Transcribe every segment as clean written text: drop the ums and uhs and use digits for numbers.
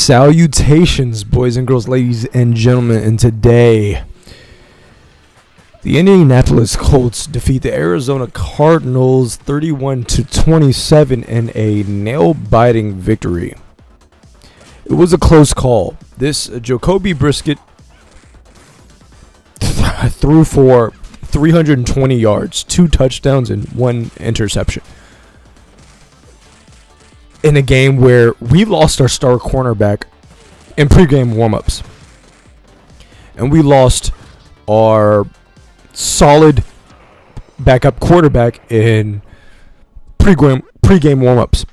Salutations, boys and girls, ladies and gentlemen, and today the Indianapolis Colts defeat the Arizona Cardinals 31-27 in a nail-biting victory. It was a close call. This Jacoby Brissett threw for 320 yards, 2 touchdowns, and 1 interception. In a game where we lost our star cornerback in pregame warmups, and we lost our solid backup quarterback in pregame warmups.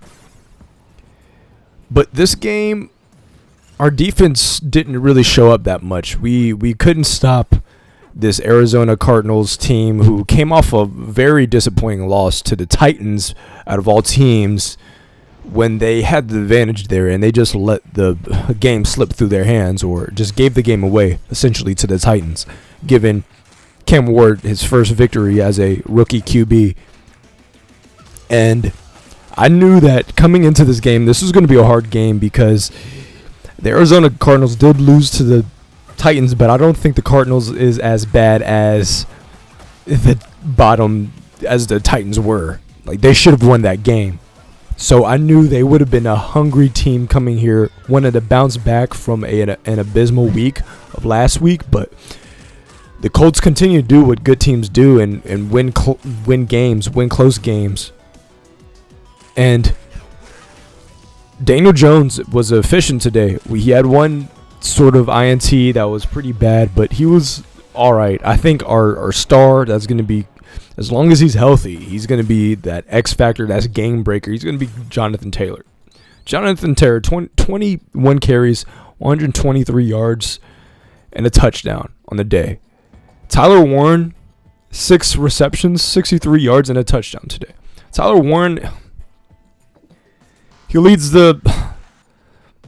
But this game, our defense didn't really show up that much. We couldn't stop this Arizona Cardinals team, who came off a very disappointing loss to the Titans out of all teams, when they had the advantage there, and they just let the game slip through their hands, or just gave the game away essentially to the Titans, giving Cam Ward his first victory as a rookie QB. And I knew that coming into this game, this was going to be a hard game, because the Arizona Cardinals did lose to the Titans, but I don't think the Cardinals is as bad as the Titans were. Like, they should have won that game. So I knew they would have been a hungry team coming here, wanted to bounce back from an abysmal week of last week. But the Colts continue to do what good teams do and win close games. And Daniel Jones was efficient today. He had one sort of INT that was pretty bad, but he was all right. I think our star, that's going to be, as long as he's healthy, he's going to be that X factor, that's game breaker. He's going to be Jonathan Taylor. 21 carries, 123 yards, and a touchdown on the day. Tyler Warren, 6 receptions, 63 yards, and a touchdown today. Tyler Warren, he leads the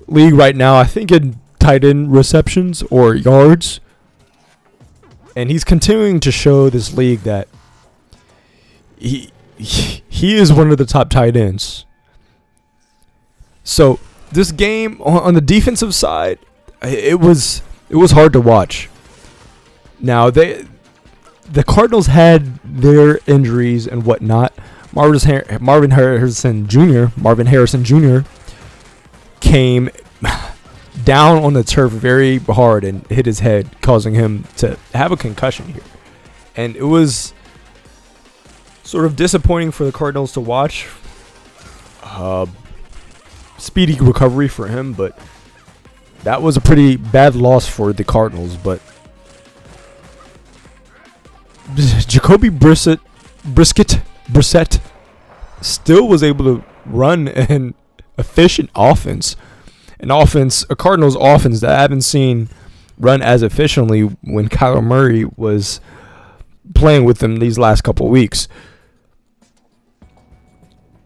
league right now, I think, in tight end receptions or yards. And he's continuing to show this league that he is one of the top tight ends. So this game on the defensive side, it was hard to watch. Now the Cardinals had their injuries and whatnot. Marvin Harrison Jr. came down on the turf very hard and hit his head, causing him to have a concussion here. And it was sort of disappointing for the Cardinals to watch. Speedy recovery for him, but that was a pretty bad loss for the Cardinals. But Jacoby Brissett still was able to run an efficient offense. A Cardinals offense that I haven't seen run as efficiently when Kyler Murray was playing with them these last couple weeks.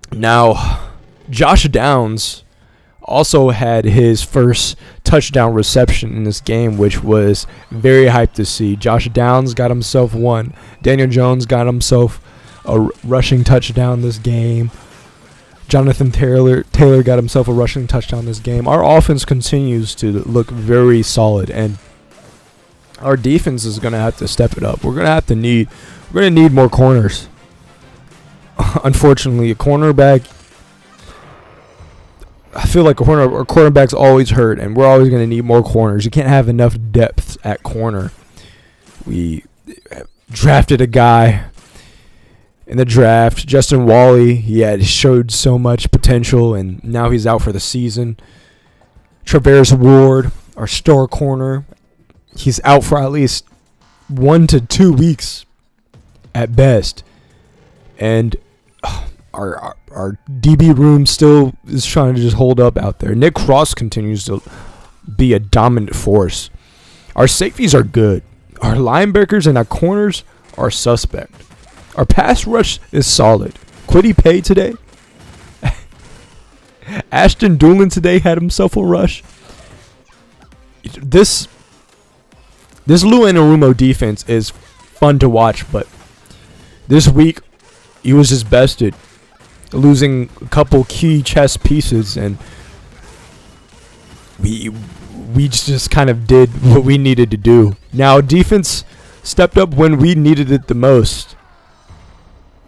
Now, Josh Downs also had his first touchdown reception in this game, which was very hyped to see. Josh Downs got himself one. Daniel Jones got himself a rushing touchdown this game. Jonathan Taylor got himself a rushing touchdown this game. Our offense continues to look very solid, and our defense is going to have to step it up. We're going to need more corners. Unfortunately, a cornerback, I feel like our cornerback's always hurt, and we're always going to need more corners. You can't have enough depth at corner. We drafted a guy in the draft, Justin Wally. He had showed so much potential, and now he's out for the season. Traverse Ward, our star corner, he's out for at least 1 to 2 weeks at best. And our DB room still is trying to just hold up out there. Nick Cross continues to be a dominant force. Our safeties are good. Our linebackers and our corners are suspect. Our pass rush is solid. Kwity Paye today. Ashton Doolin today had himself a rush. This Lou Anarumo defense is fun to watch, but this week he was just bested, losing a couple key chess pieces, and we just kind of did what we needed to do. Now defense stepped up when we needed it the most.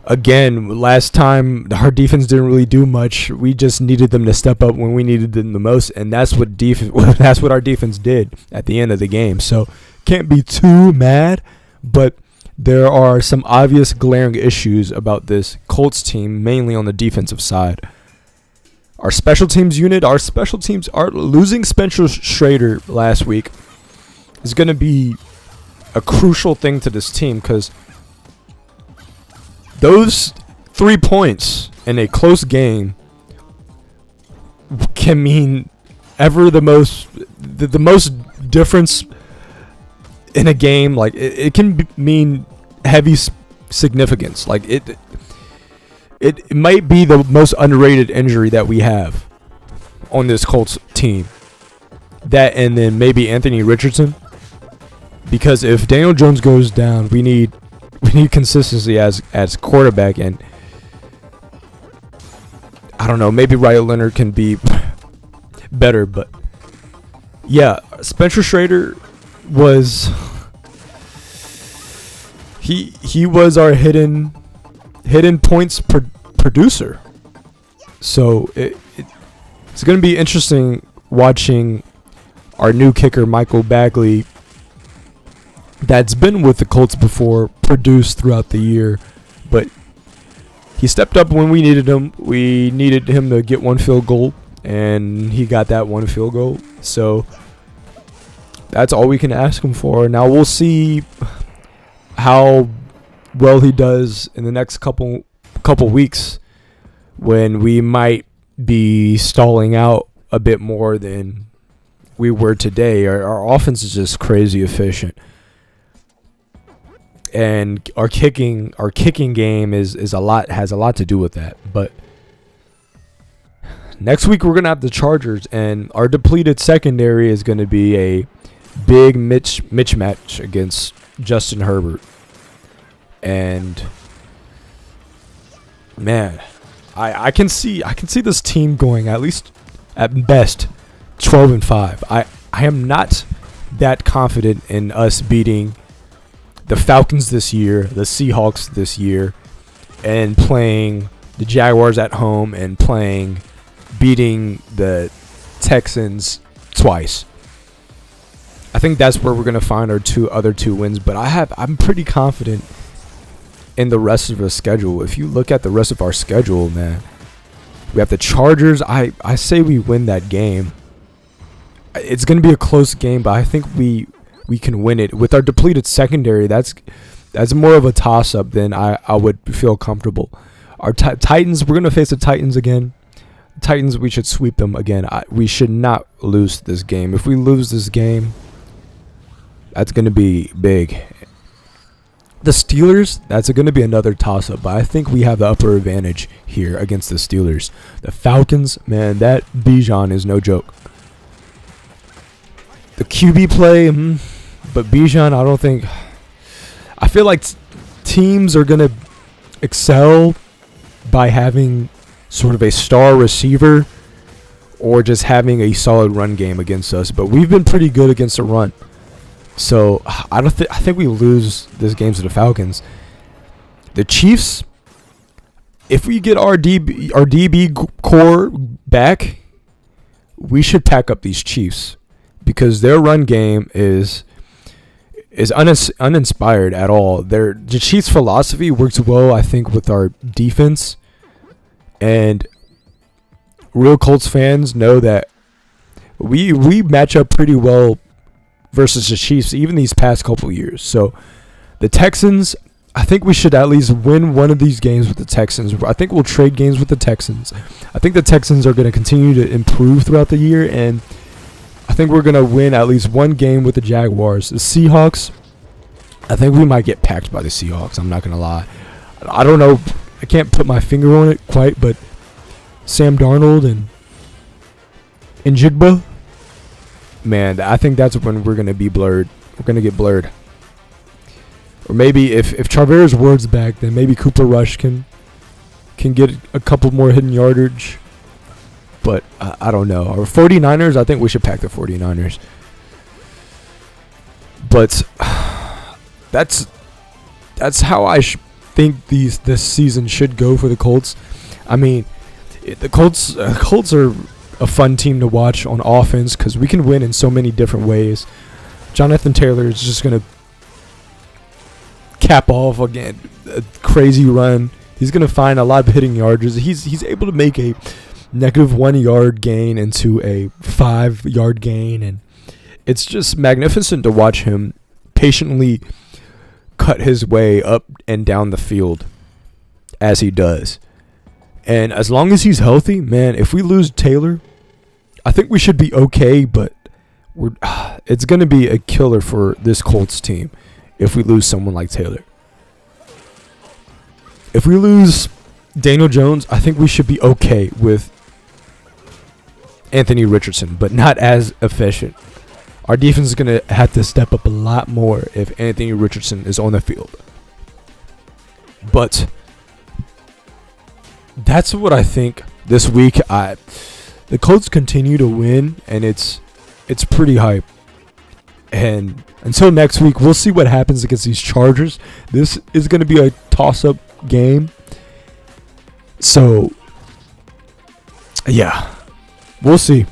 Again, last time our defense didn't really do much. We just needed them to step up when we needed them the most, and that's what that's what our defense did at the end of the game. So can't be too mad, but there are some obvious glaring issues about this Colts team, mainly on the defensive side. Our special teams unit, our losing Spencer Schrader last week is going to be a crucial thing to this team, because those 3 points in a close game can mean the most difference in a game. Like it can mean heavy significance. Like it might be the most underrated injury that we have on this Colts team. That, and then maybe Anthony Richardson, because if Daniel Jones goes down, we need consistency as quarterback, and I don't know, maybe Wyatt Leonard can be better, but yeah, Spencer Schrader was he was our hidden points producer. So it's going to be interesting watching our new kicker Michael Bagley, that's been with the Colts before, produce throughout the year, but he stepped up when we needed him. We needed him to get one field goal, and he got that one field goal. So that's all we can ask him for. Now we'll see how well he does in the next couple weeks, when we might be stalling out a bit more than we were today. Our offense is just crazy efficient, and our kicking game has a lot to do with that. But next week we're gonna have the Chargers, and our depleted secondary is gonna be a big mismatch against Justin Herbert. And man, I can see this team going at least at best 12-5. I am not that confident in us beating the Falcons this year, the Seahawks this year, and playing the Jaguars at home, and beating the Texans twice. I think that's where we're gonna find our other two wins. But I'm pretty confident in the rest of the schedule. If you look at the rest of our schedule, man, we have the Chargers. I say we win that game. It's gonna be a close game, but I think we can win it with our depleted secondary. That's more of a toss-up than I would feel comfortable. Our Titans, we're gonna face the Titans again. Titans, we should sweep them again. We should not lose this game. If we lose this game, that's going to be big. The Steelers, that's going to be another toss-up, but I think we have the upper advantage here against the Steelers. The Falcons, man, that Bijan is no joke. The QB play, but Bijan, I don't think... I feel like teams are going to excel by having sort of a star receiver, or just having a solid run game against us. But we've been pretty good against the run. So I think we lose this game to the Falcons. The Chiefs, if we get our DB core back, we should pack up these Chiefs, because their run game is uninspired at all. The Chiefs' philosophy works well, I think, with our defense. And real Colts fans know that we match up pretty well versus the Chiefs, even these past couple years. So the Texans, I think we should at least win one of these games with the Texans. I think we'll trade games with the Texans. I think the Texans are going to continue to improve throughout the year, and I think we're going to win at least one game with the Jaguars. The Seahawks, I think we might get packed by the Seahawks. I'm not going to lie. I don't know. I can't put my finger on it quite, but Sam Darnold and Njigba, man, I think that's when we're going to be blurred. We're going to get blurred. Or maybe if Charvarius Ward's back, then maybe Cooper Rush can get a couple more hidden yardage. But I don't know. Our 49ers, I think we should pack the 49ers. But that's how I think this season should go for the Colts. I mean, the Colts are a fun team to watch on offense because we can win in so many different ways. Jonathan Taylor is just going to cap off again a crazy run. He's going to find a lot of hitting yards. He's able to make a -1 yard gain into a 5 yard gain, and it's just magnificent to watch him patiently cut his way up and down the field as he does. And as long as he's healthy, man, if we lose Taylor, I think we should be okay, but it's going to be a killer for this Colts team if we lose someone like Taylor. If we lose Daniel Jones, I think we should be okay with Anthony Richardson, but not as efficient. Our defense is going to have to step up a lot more if Anthony Richardson is on the field. But that's what I think this week. The Colts continue to win, and it's pretty hype. And until next week, we'll see what happens against these Chargers. This is going to be a toss-up game. So, yeah, we'll see.